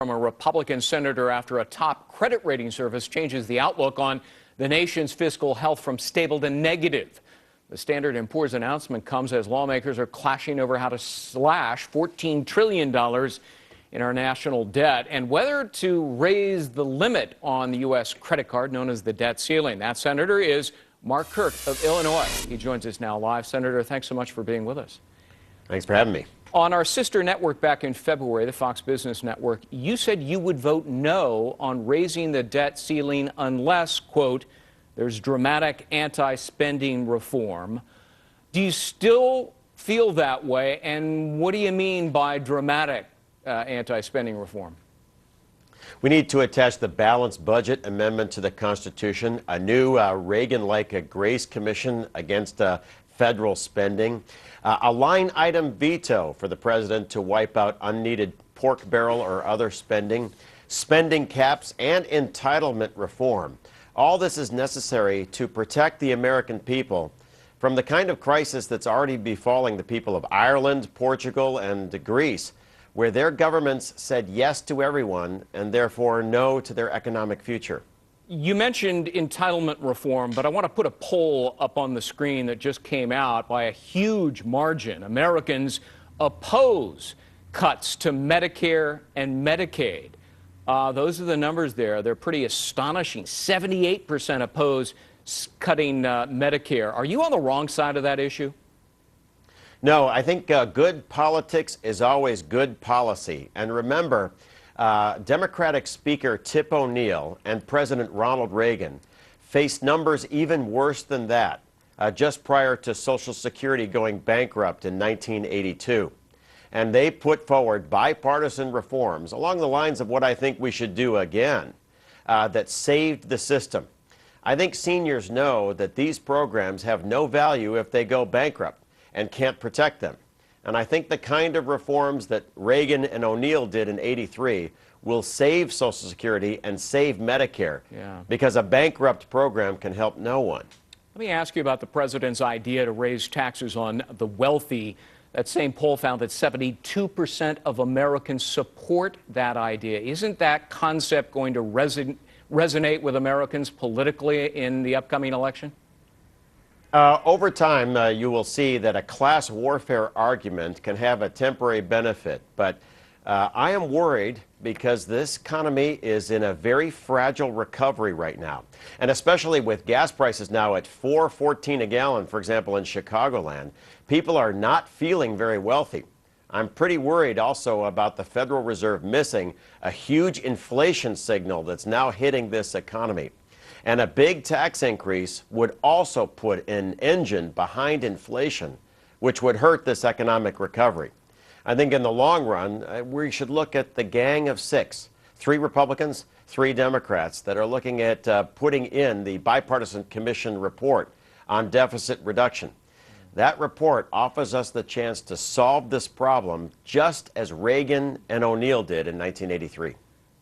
From a Republican senator after a top credit rating service changes the outlook on the nation's fiscal health from stable to negative. The Standard & Poor's announcement comes as lawmakers are clashing over how to slash $14 trillion in our national debt and whether to raise the limit on the U.S. credit card known as the debt ceiling. That senator is Mark Kirk of Illinois. He joins us now live. Senator, thanks so much for being with us. Thanks for having me. On our sister network back in February, the Fox Business Network, you said you would vote no on raising the debt ceiling unless, quote, there's dramatic anti-spending reform. Do you still feel that way? And what do you mean by dramatic anti-spending reform? We need to attach the balanced budget amendment to the Constitution, a new Reagan-like Grace Commission against federal spending, a line item veto for the president to wipe out unneeded pork barrel or other spending, spending caps, and entitlement reform. All this is necessary to protect the American people from the kind of crisis that's already befalling the people of Ireland, Portugal, and Greece, where their governments said yes to everyone and therefore no to their economic future. You mentioned entitlement reform, but I want to put a poll up on the screen that just came out by a huge margin. Americans oppose cuts to Medicare and Medicaid. Those are the numbers there. They're pretty astonishing. 78% oppose cutting Medicare. Are you on the wrong side of that issue? No, I think good politics is always good policy. And remember, Democratic Speaker Tip O'Neill and President Ronald Reagan faced numbers even worse than that just prior to Social Security going bankrupt in 1982. And they put forward bipartisan reforms along the lines of what I think we should do again that saved the system. I think seniors know that these programs have no value if they go bankrupt and can't protect them. And I think the kind of reforms that Reagan and O'Neill did in '83 will save Social Security and save Medicare, because a bankrupt program can help no one. Let me ask you about the president's idea to raise taxes on the wealthy. That same poll found that 72% of Americans support that idea. Isn't that concept going to resonate with Americans politically in the upcoming election? Over time, you will see that a class warfare argument can have a temporary benefit, but I am worried because this economy is in a very fragile recovery right now, and especially with gas prices now at $4.14 a gallon, for example, in Chicagoland, people are not feeling very wealthy. I'm pretty worried also about the Federal Reserve missing a huge inflation signal that's now hitting this economy. And a big tax increase would also put an engine behind inflation, which would hurt this economic recovery. I think in the long run, we should look at the gang of six, 3 Republicans, 3 Democrats, that are looking at putting in the bipartisan commission report on deficit reduction. That report offers us the chance to solve this problem just as Reagan and O'Neill did in 1983.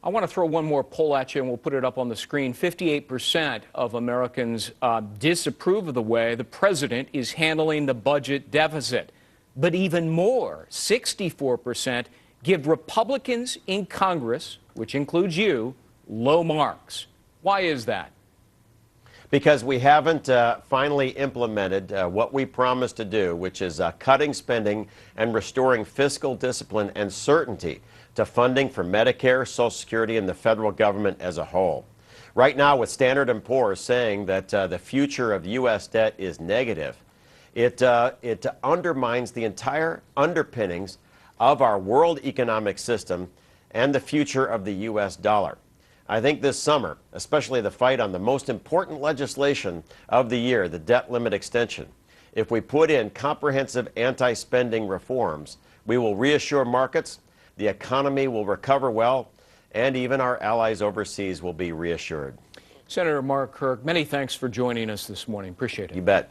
I want to throw one more poll at you, and we'll put it up on the screen. 58% of Americans disapprove of the way the president is handling the budget deficit. But even more, 64% give Republicans in Congress, which includes you, low marks. Why is that? Because we haven't finally implemented what we promised to do, which is cutting spending and restoring fiscal discipline and certainty to funding for Medicare, Social Security, and the federal government as a whole. Right now, with Standard & Poor's saying that the future of U.S. debt is negative, it undermines the entire underpinnings of our world economic system and the future of the U.S. dollar. I think this summer, especially the fight on the most important legislation of the year, the debt limit extension, if we put in comprehensive anti-spending reforms, we will reassure markets, the economy will recover well, and even our allies overseas will be reassured. Senator Mark Kirk, many thanks for joining us this morning. Appreciate it. You bet.